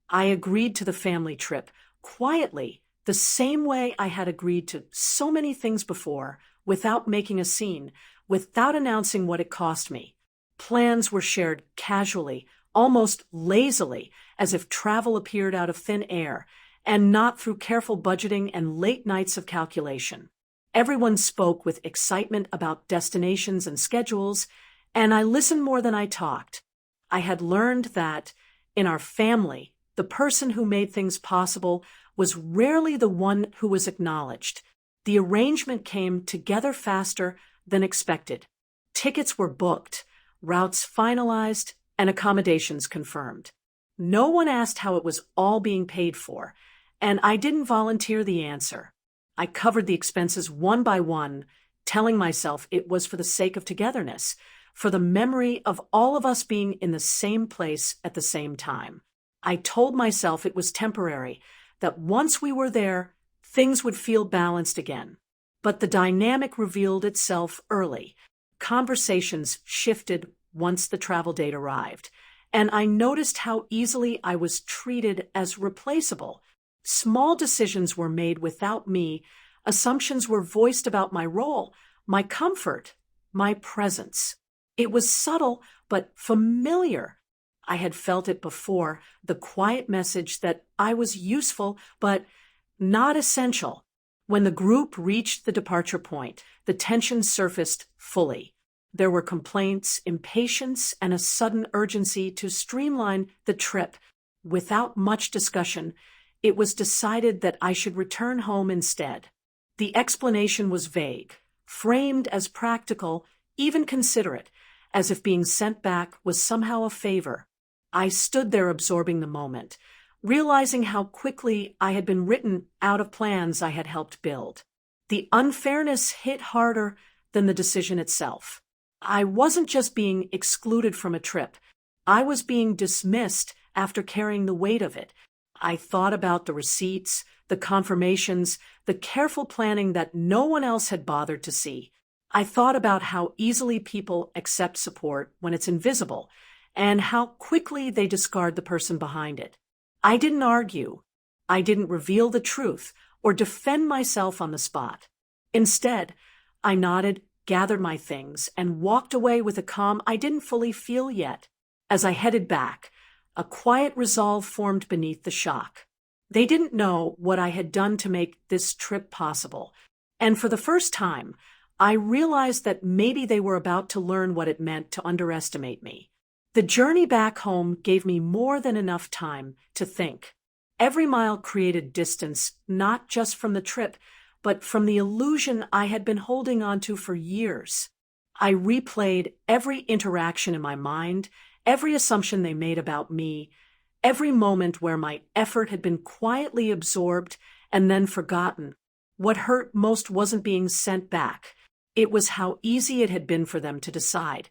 I agreed to the family trip, quietly, the same way I had agreed to so many things before, without making a scene, without announcing what it cost me. Plans were shared casually, almost lazily, as if travel appeared out of thin air, and not through careful budgeting and late nights of calculation. Everyone spoke with excitement about destinations and schedules, and I listened more than I talked. I had learned that, in our family, the person who made things possible was rarely the one who was acknowledged. The arrangement came together faster than expected. Tickets were booked, routes finalized, and accommodations confirmed. No one asked how it was all being paid for, and I didn't volunteer the answer. I covered the expenses one by one, telling myself it was for the sake of togetherness, for the memory of all of us being in the same place at the same time. I told myself it was temporary, that once we were there, things would feel balanced again. But the dynamic revealed itself early. Conversations shifted once the travel date arrived, and I noticed how easily I was treated as replaceable. Small decisions were made without me, assumptions were voiced about my role, my comfort, my presence. It was subtle but familiar. I had felt it before, the quiet message that I was useful but not essential. When the group reached the departure point, the tension surfaced fully. There were complaints, impatience, and a sudden urgency to streamline the trip. Without much discussion, it was decided that I should return home instead. The explanation was vague, framed as practical, even considerate, as if being sent back was somehow a favor. I stood there absorbing the moment, realizing how quickly I had been written out of plans I had helped build. The unfairness hit harder than the decision itself. I wasn't just being excluded from a trip. I was being dismissed after carrying the weight of it. I thought about the receipts, the confirmations, the careful planning that no one else had bothered to see. I thought about how easily people accept support when it's invisible, and how quickly they discard the person behind it. I didn't argue. I didn't reveal the truth or defend myself on the spot. Instead, I nodded, gathered my things, and walked away with a calm I didn't fully feel yet. As I headed back, a quiet resolve formed beneath the shock. They didn't know what I had done to make this trip possible, and for the first time, I realized that maybe they were about to learn what it meant to underestimate me. The journey back home gave me more than enough time to think. Every mile created distance, not just from the trip, but from the illusion I had been holding on to for years. I replayed every interaction in my mind, every assumption they made about me, every moment where my effort had been quietly absorbed and then forgotten. What hurt most wasn't being sent back. It was how easy it had been for them to decide.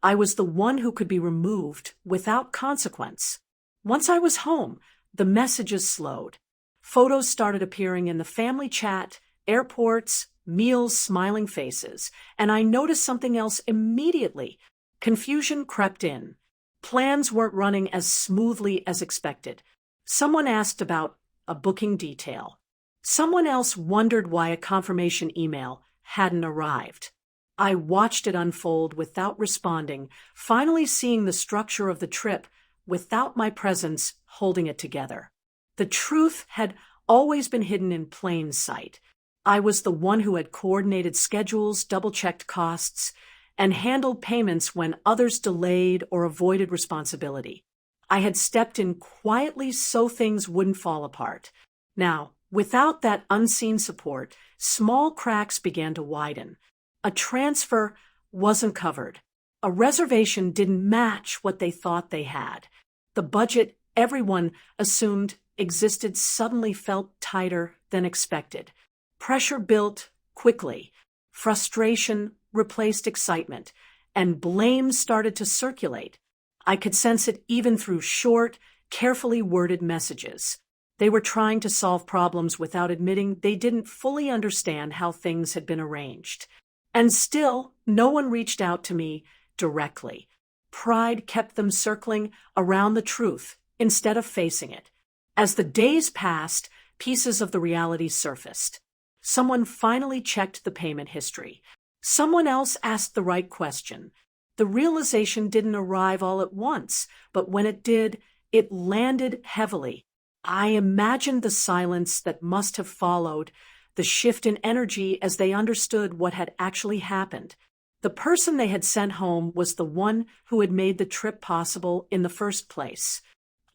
I was the one who could be removed without consequence. Once I was home, the messages slowed. Photos started appearing in the family chat, airports, meals, smiling faces, and I noticed something else immediately. Confusion crept in. Plans weren't running as smoothly as expected. Someone asked about a booking detail. Someone else wondered why a confirmation email hadn't arrived. I watched it unfold without responding, finally seeing the structure of the trip without my presence holding it together. The truth had always been hidden in plain sight. I was the one who had coordinated schedules, double-checked costs, and handled payments when others delayed or avoided responsibility. I had stepped in quietly so things wouldn't fall apart. Now, without that unseen support, small cracks began to widen. A transfer wasn't covered. A reservation didn't match what they thought they had. The budget everyone assumed existed suddenly felt tighter than expected. Pressure built quickly. Frustration replaced excitement, and blame started to circulate. I could sense it even through short, carefully worded messages. They were trying to solve problems without admitting they didn't fully understand how things had been arranged. And still, no one reached out to me directly. Pride kept them circling around the truth instead of facing it. As the days passed, pieces of the reality surfaced. Someone finally checked the payment history. Someone else asked the right question. The realization didn't arrive all at once, but when it did, it landed heavily. I imagined the silence that must have followed, the shift in energy as they understood what had actually happened. The person they had sent home was the one who had made the trip possible in the first place.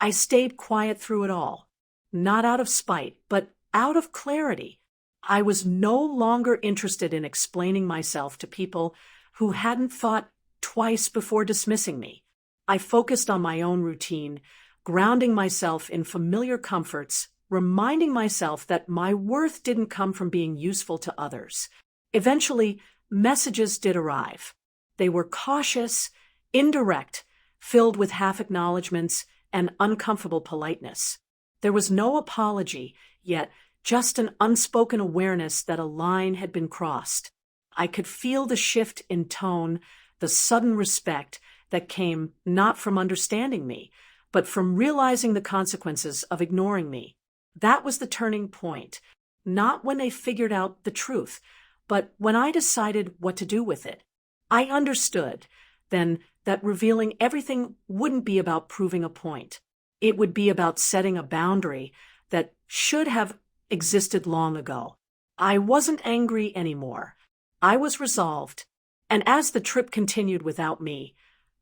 I stayed quiet through it all, not out of spite, but out of clarity. I was no longer interested in explaining myself to people who hadn't thought twice before dismissing me. I focused on my own routine, grounding myself in familiar comforts, reminding myself that my worth didn't come from being useful to others. Eventually, messages did arrive. They were cautious, indirect, filled with half acknowledgments and uncomfortable politeness. There was no apology, yet just an unspoken awareness that a line had been crossed. I could feel the shift in tone, the sudden respect that came not from understanding me, but from realizing the consequences of ignoring me. That was the turning point, not when they figured out the truth, but when I decided what to do with it. I understood, then, that revealing everything wouldn't be about proving a point. It would be about setting a boundary that should have existed long ago. I wasn't angry anymore. I was resolved, and as the trip continued without me,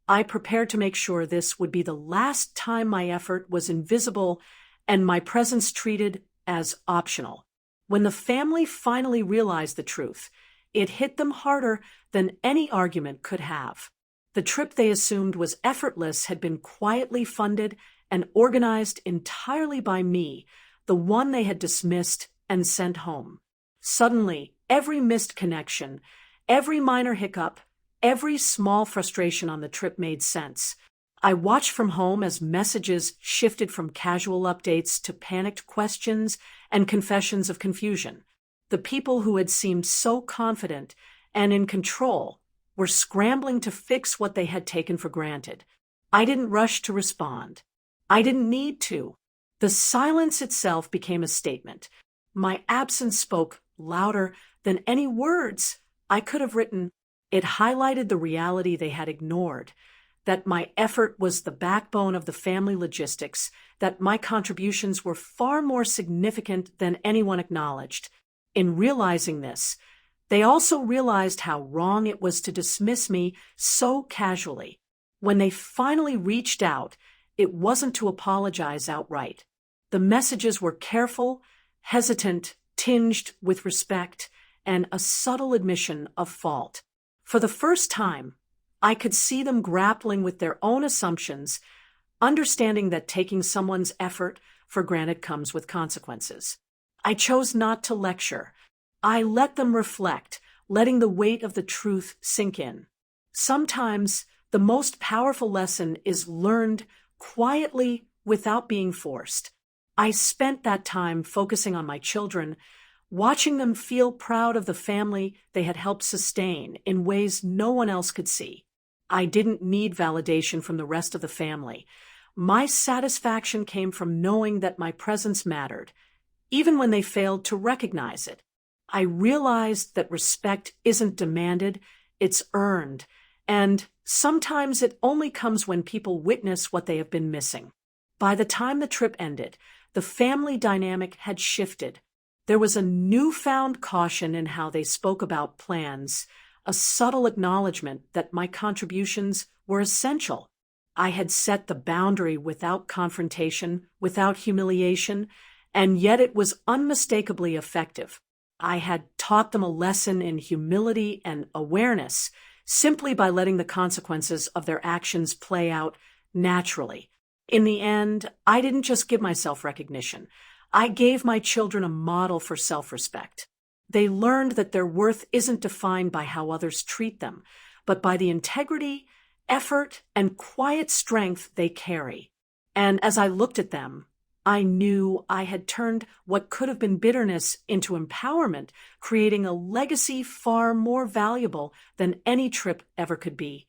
I prepared to make sure this would be the last time my effort was invisible and my presence treated as optional. When the family finally realized the truth, it hit them harder than any argument could have. The trip they assumed was effortless had been quietly funded and organized entirely by me, the one they had dismissed and sent home. Suddenly, every missed connection, every minor hiccup, every small frustration on the trip made sense. I watched from home as messages shifted from casual updates to panicked questions and confessions of confusion. The people who had seemed so confident and in control were scrambling to fix what they had taken for granted. I didn't rush to respond. I didn't need to. The silence itself became a statement. My absence spoke louder than any words I could have written. It highlighted the reality they had ignored, that my effort was the backbone of the family logistics, that my contributions were far more significant than anyone acknowledged. In realizing this, they also realized how wrong it was to dismiss me so casually. When they finally reached out, it wasn't to apologize outright. The messages were careful, hesitant, tinged with respect, and a subtle admission of fault. For the first time, I could see them grappling with their own assumptions, understanding that taking someone's effort for granted comes with consequences. I chose not to lecture. I let them reflect, letting the weight of the truth sink in. Sometimes the most powerful lesson is learned quietly without being forced. I spent that time focusing on my children, watching them feel proud of the family they had helped sustain in ways no one else could see. I didn't need validation from the rest of the family. My satisfaction came from knowing that my presence mattered, even when they failed to recognize it. I realized that respect isn't demanded, it's earned, and sometimes it only comes when people witness what they have been missing. By the time the trip ended, the family dynamic had shifted. There was a newfound caution in how they spoke about plans, a subtle acknowledgement that my contributions were essential. I had set the boundary without confrontation, without humiliation, and yet it was unmistakably effective. I had taught them a lesson in humility and awareness simply by letting the consequences of their actions play out naturally. In the end, I didn't just give myself recognition. I gave my children a model for self-respect. They learned that their worth isn't defined by how others treat them, but by the integrity, effort, and quiet strength they carry. And as I looked at them, I knew I had turned what could have been bitterness into empowerment, creating a legacy far more valuable than any trip ever could be.